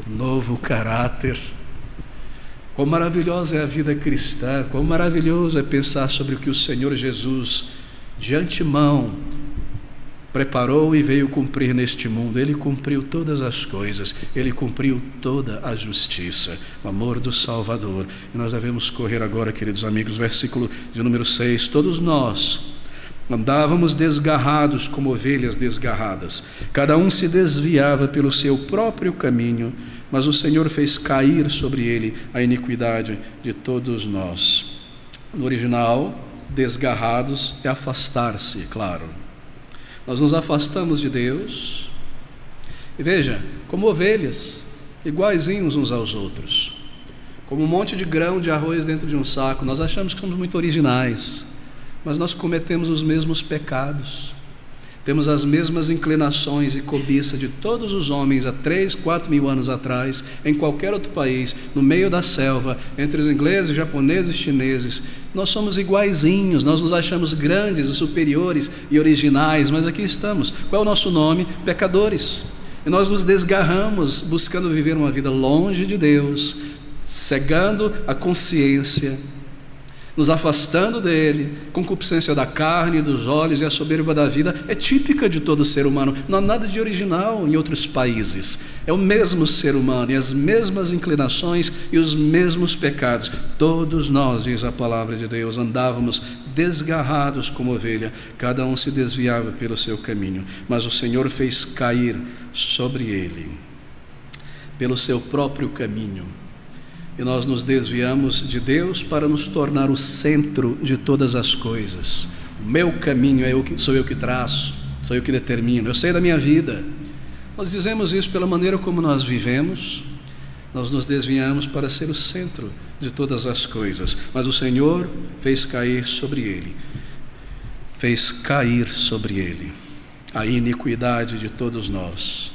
novo caráter. Quão maravilhosa é a vida cristã, quão maravilhoso é pensar sobre o que o Senhor Jesus, de antemão, preparou e veio cumprir neste mundo. Ele cumpriu todas as coisas, ele cumpriu toda a justiça, o amor do Salvador. E nós devemos correr agora, queridos amigos, versículo de número 6. Todos nós andávamos desgarrados como ovelhas desgarradas, cada um se desviava pelo seu próprio caminho, mas o Senhor fez cair sobre ele a iniquidade de todos nós. No original, desgarrados é afastar-se, claro. Nós nos afastamos de Deus, e veja, como ovelhas, iguaizinhos uns aos outros, como um monte de grão de arroz dentro de um saco. Nós achamos que somos muito originais, mas nós cometemos os mesmos pecados, temos as mesmas inclinações e cobiça de todos os homens há 3, 4 mil anos atrás, em qualquer outro país, no meio da selva, entre os ingleses, japoneses, chineses. Nós somos iguaizinhos, nós nos achamos grandes, superiores e originais, mas aqui estamos. Qual é o nosso nome? Pecadores. E nós nos desgarramos, buscando viver uma vida longe de Deus, cegando a consciência, nos afastando dele. Concupiscência da carne, dos olhos e a soberba da vida é típica de todo ser humano. Não há nada de original em outros países. É o mesmo ser humano e as mesmas inclinações e os mesmos pecados. Todos nós, diz a palavra de Deus, andávamos desgarrados como ovelha, cada um se desviava pelo seu caminho, mas o Senhor fez cair sobre ele, pelo seu próprio caminho. E nós nos desviamos de Deus para nos tornar o centro de todas as coisas. O meu caminho sou eu que traço, sou eu que determino, eu sei da minha vida. Nós dizemos isso pela maneira como nós vivemos. Nós nos desviamos para ser o centro de todas as coisas, mas o Senhor fez cair sobre ele, a iniquidade de todos nós.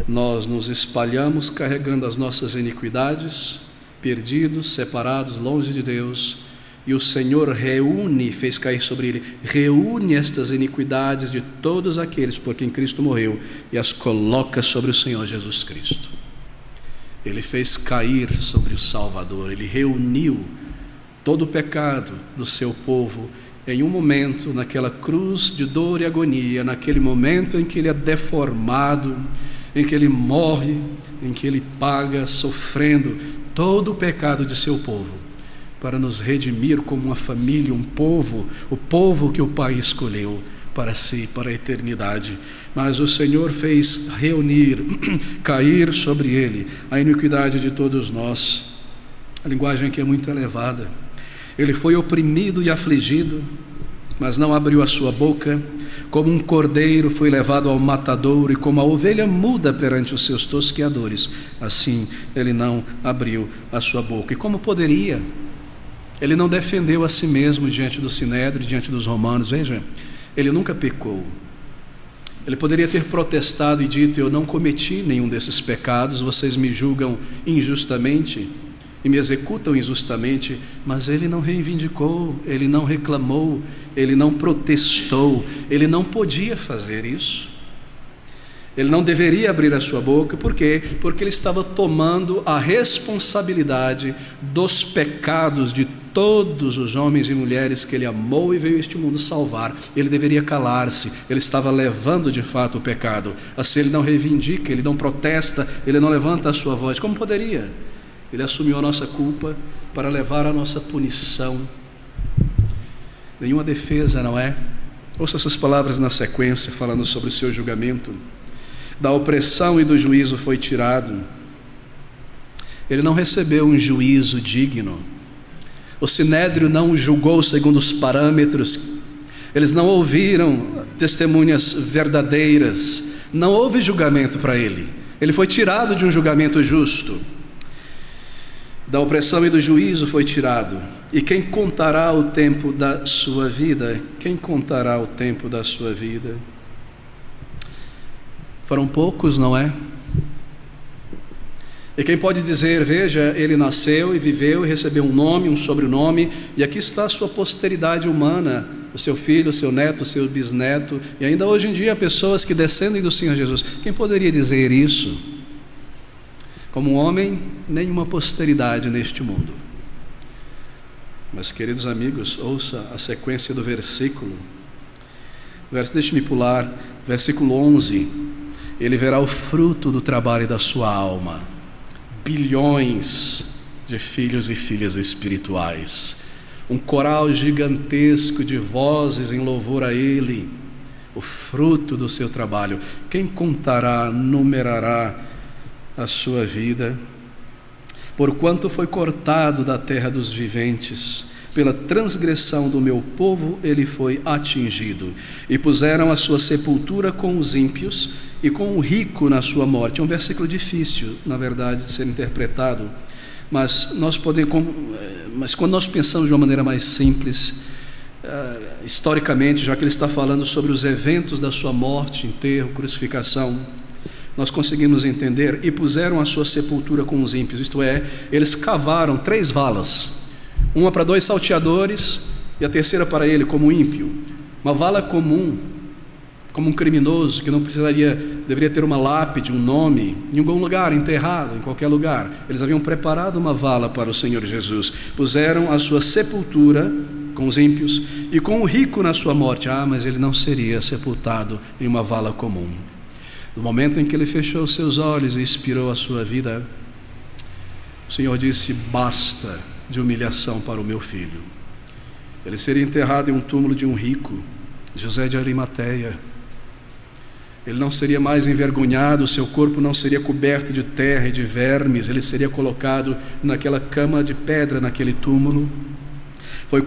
Nós nos espalhamos carregando as nossas iniquidades, perdidos, separados, longe de Deus, e o Senhor fez cair sobre ele, reúne estas iniquidades de todos aqueles por quem Cristo morreu e as coloca sobre o Senhor Jesus Cristo. Ele fez cair sobre o Salvador, ele reuniu todo o pecado do seu povo em um momento, naquela cruz de dor e agonia, naquele momento em que ele é deformado, em que ele morre, em que ele paga, sofrendo todo o pecado de seu povo, para nos redimir como uma família, um povo, o povo que o Pai escolheu para si, para a eternidade. Mas o Senhor fez cair sobre ele a iniquidade de todos nós. A linguagem aqui é muito elevada. Ele foi oprimido e afligido, mas não abriu a sua boca. Como um cordeiro foi levado ao matadouro, e como a ovelha muda perante os seus tosqueadores, assim ele não abriu a sua boca. E como poderia? Ele não defendeu a si mesmo diante do Sinédrio, diante dos romanos. Veja, ele nunca pecou. Ele poderia ter protestado e dito: eu não cometi nenhum desses pecados, vocês me julgam injustamente e me executam injustamente. Mas ele não reivindicou, ele não reclamou, ele não protestou, ele não podia fazer isso. Ele não deveria abrir a sua boca. Por quê? Porque ele estava tomando a responsabilidade dos pecados de todos os homens e mulheres que ele amou e veio a este mundo salvar. Ele deveria calar-se. Ele estava levando de fato o pecado. Assim ele não reivindica, ele não protesta, ele não levanta a sua voz. Como poderia? Ele assumiu a nossa culpa para levar a nossa punição. Nenhuma defesa, não é? Ouça essas palavras na sequência, falando sobre o seu julgamento. Da opressão e do juízo foi tirado. Ele não recebeu um juízo digno. O Sinédrio não o julgou segundo os parâmetros. Eles não ouviram testemunhas verdadeiras. Não houve julgamento para ele. Ele foi tirado de um julgamento justo. Da opressão e do juízo foi tirado. E quem contará o tempo da sua vida? Quem contará o tempo da sua vida? Foram poucos, não é? E quem pode dizer: veja, ele nasceu e viveu e recebeu um nome, um sobrenome, e aqui está a sua posteridade humana, o seu filho, o seu neto, o seu bisneto, e ainda hoje em dia pessoas que descendem do Senhor Jesus. Quem poderia dizer isso? Como um homem, nenhuma posteridade neste mundo. Mas, queridos amigos, ouça a sequência do versículo. Deixe-me pular, versículo 11. Ele verá o fruto do trabalho da sua alma. Bilhões de filhos e filhas espirituais. Um coral gigantesco de vozes em louvor a Ele. O fruto do seu trabalho. Quem contará, numerará a sua vida? Porquanto foi cortado da terra dos viventes, pela transgressão do meu povo ele foi atingido. E puseram a sua sepultura com os ímpios e com o rico na sua morte. É um versículo difícil, na verdade, de ser interpretado, mas quando nós pensamos de uma maneira mais simples, historicamente, já que ele está falando sobre os eventos da sua morte, enterro, crucificação, nós conseguimos entender. E puseram a sua sepultura com os ímpios, isto é, eles cavaram 3 valas, uma para 2 salteadores e a terceira para ele como ímpio. Uma vala comum, como um criminoso que não deveria ter uma lápide, um nome, em algum lugar, enterrado, em qualquer lugar. Eles haviam preparado uma vala para o Senhor Jesus. Puseram a sua sepultura com os ímpios e com o rico na sua morte. Mas ele não seria sepultado em uma vala comum. No momento em que ele fechou seus olhos e expirou a sua vida, o Senhor disse: basta de humilhação para o meu filho. Ele seria enterrado em um túmulo de um rico, José de Arimateia. Ele não seria mais envergonhado, seu corpo não seria coberto de terra e de vermes, ele seria colocado naquela cama de pedra, naquele túmulo. Foi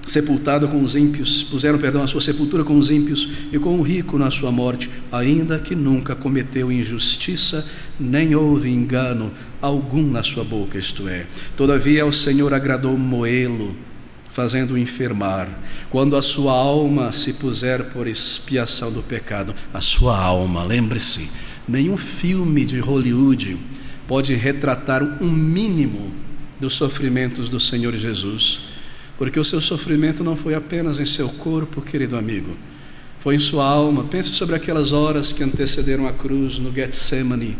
sepultado com os ímpios, puseram, a sua sepultura com os ímpios e com o rico na sua morte, ainda que nunca cometeu injustiça, nem houve engano algum na sua boca, isto é. Todavia ao Senhor agradou moê-lo, fazendo-o enfermar. Quando a sua alma se puser por expiação do pecado, a sua alma, lembre-se, nenhum filme de Hollywood pode retratar um mínimo dos sofrimentos do Senhor Jesus, porque o seu sofrimento não foi apenas em seu corpo, querido amigo, foi em sua alma. Pense sobre aquelas horas que antecederam a cruz no Getsemane,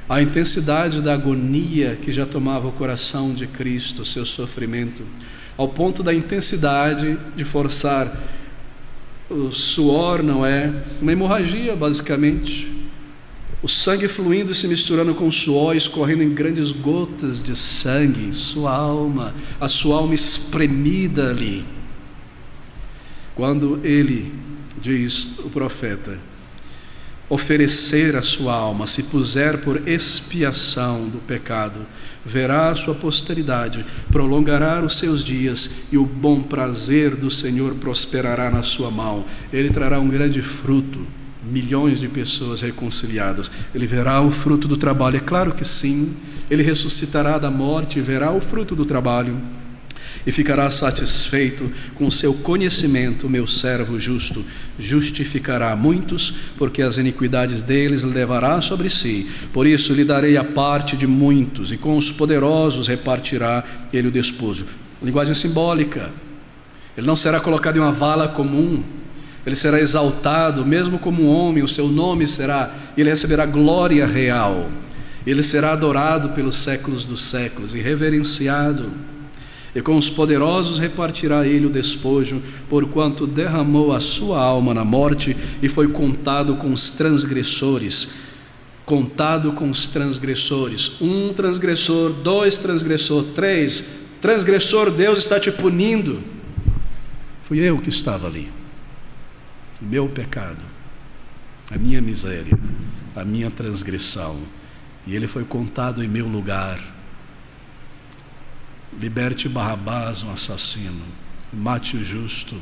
a intensidade da agonia que já tomava o coração de Cristo, o seu sofrimento, ao ponto da intensidade de forçar o suor, não é? Uma hemorragia, basicamente. O sangue fluindo e se misturando com o suor, escorrendo em grandes gotas de sangue, sua alma, a sua alma espremida ali. Quando ele, diz o profeta, oferecer a sua alma, se puser por expiação do pecado, verá a sua posteridade, prolongará os seus dias, e o bom prazer do Senhor prosperará na sua mão. Ele trará um grande fruto, milhões de pessoas reconciliadas. Ele verá o fruto do trabalho, é claro que sim. Ele ressuscitará da morte e verá o fruto do trabalho, e ficará satisfeito com o seu conhecimento. Meu servo justo justificará muitos, porque as iniquidades deles levará sobre si. Por isso lhe darei a parte de muitos, e com os poderosos repartirá ele o despojo. Linguagem simbólica. Ele não será colocado em uma vala comum, ele será exaltado, mesmo como um homem, o seu nome será, ele receberá glória real, ele será adorado pelos séculos dos séculos e reverenciado. E com os poderosos repartirá ele o despojo, porquanto derramou a sua alma na morte e foi contado com os transgressores. Contado com os transgressores. 1 transgressor, 2 transgressor, 3 transgressor. Deus está te punindo. Fui eu que estava ali. O meu pecado, a minha miséria, a minha transgressão, e ele foi contado em meu lugar. Liberte Barrabás, um assassino, mate o justo.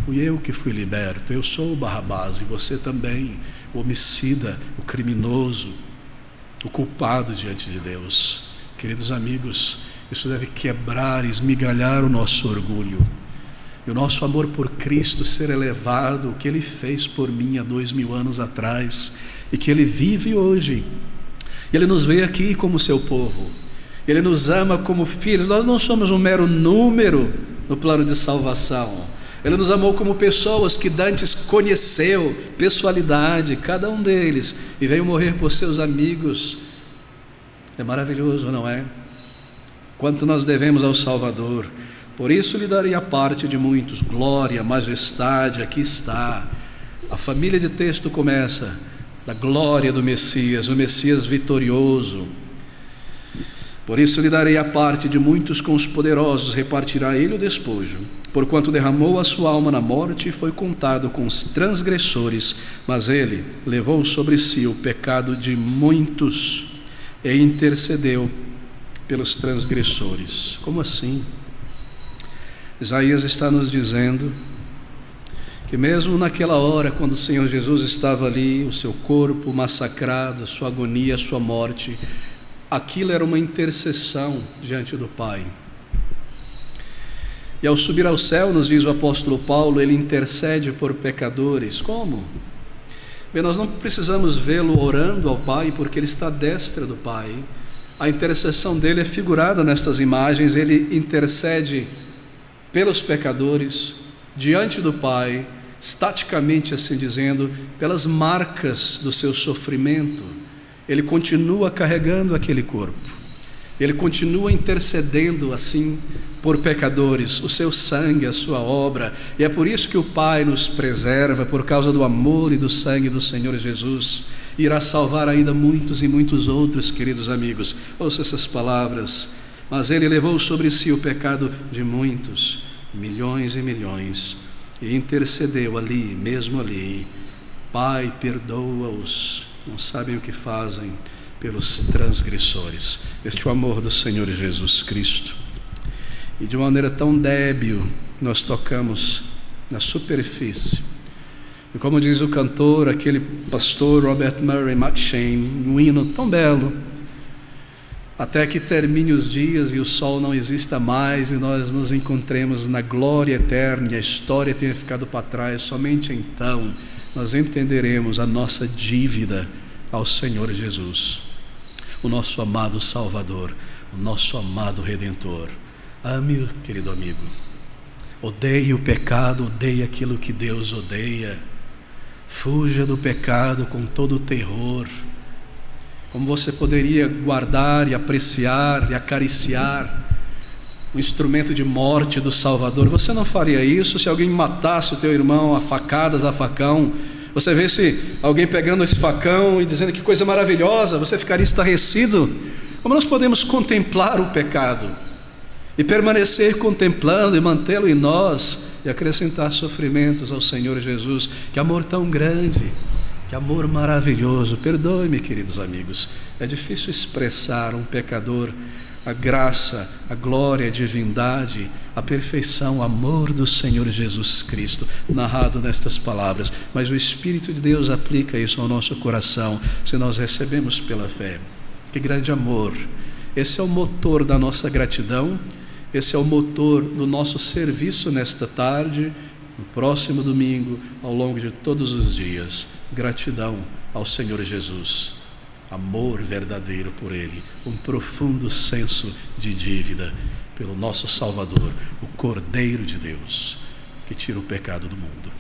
Fui eu que fui liberto, eu sou o Barrabás, e você também, o homicida, o criminoso, o culpado diante de Deus. Queridos amigos, isso deve quebrar, esmigalhar o nosso orgulho, e o nosso amor por Cristo ser elevado, o que Ele fez por mim há 2000 anos atrás, e que Ele vive hoje. Ele nos vê aqui como seu povo, Ele nos ama como filhos. Nós não somos um mero número no plano de salvação. Ele nos amou como pessoas que dantes conheceu, pessoalidade, cada um deles, e veio morrer por seus amigos. É maravilhoso, não é? Quanto nós devemos ao Salvador. Por isso lhe darei a parte de muitos, glória, majestade. Aqui está. A família de texto começa da glória do Messias, o Messias vitorioso. Por isso lhe darei a parte de muitos, com os poderosos repartirá ele o despojo. Porquanto derramou a sua alma na morte e foi contado com os transgressores, mas ele levou sobre si o pecado de muitos e intercedeu pelos transgressores. Como assim? Isaías está nos dizendo que mesmo naquela hora, quando o Senhor Jesus estava ali, o seu corpo massacrado, a sua agonia, a sua morte, aquilo era uma intercessão diante do Pai. E ao subir ao céu, nos diz o apóstolo Paulo, ele intercede por pecadores. Como? Bem, nós não precisamos vê-lo orando ao Pai, porque ele está à destra do Pai. A intercessão dele é figurada nestas imagens. Ele intercede pelos pecadores, diante do Pai, estaticamente assim dizendo, pelas marcas do seu sofrimento. Ele continua carregando aquele corpo, ele continua intercedendo assim por pecadores, o seu sangue, a sua obra. E é por isso que o Pai nos preserva, por causa do amor e do sangue do Senhor Jesus. Irá salvar ainda muitos e muitos outros, queridos amigos. Ouça essas palavras. Mas ele levou sobre si o pecado de muitos, milhões e milhões, e intercedeu ali, mesmo ali. Pai, perdoa-os, não sabem o que fazem, pelos transgressores. Este é o amor do Senhor Jesus Cristo. E de uma maneira tão débil, nós tocamos na superfície. E como diz o cantor, aquele pastor Robert Murray McCheyne, um hino tão belo: até que termine os dias e o sol não exista mais e nós nos encontremos na glória eterna e a história tenha ficado para trás, somente então nós entenderemos a nossa dívida ao Senhor Jesus, o nosso amado Salvador, o nosso amado Redentor. Ame-o, querido amigo. Odeie o pecado, odeie aquilo que Deus odeia. Fuja do pecado com todo o terror. Como você poderia guardar e apreciar e acariciar o instrumento de morte do Salvador? Você não faria isso se alguém matasse o teu irmão a facadas, a facão. Você vê se alguém pegando esse facão e dizendo que coisa maravilhosa, você ficaria estarrecido? Como nós podemos contemplar o pecado e permanecer contemplando e mantê-lo em nós e acrescentar sofrimentos ao Senhor Jesus? Que amor tão grande, Que amor maravilhoso. Perdoe-me, queridos amigos. É difícil expressar um pecador a graça, a glória, a divindade, a perfeição, o amor do Senhor Jesus Cristo, narrado nestas palavras. Mas o Espírito de Deus aplica isso ao nosso coração, se nós recebemos pela fé. Que grande amor! Esse é o motor da nossa gratidão, esse é o motor do nosso serviço nesta tarde, no próximo domingo, ao longo de todos os dias. Gratidão ao Senhor Jesus. Amor verdadeiro por Ele, um profundo senso de dívida pelo nosso Salvador, o Cordeiro de Deus, que tira o pecado do mundo.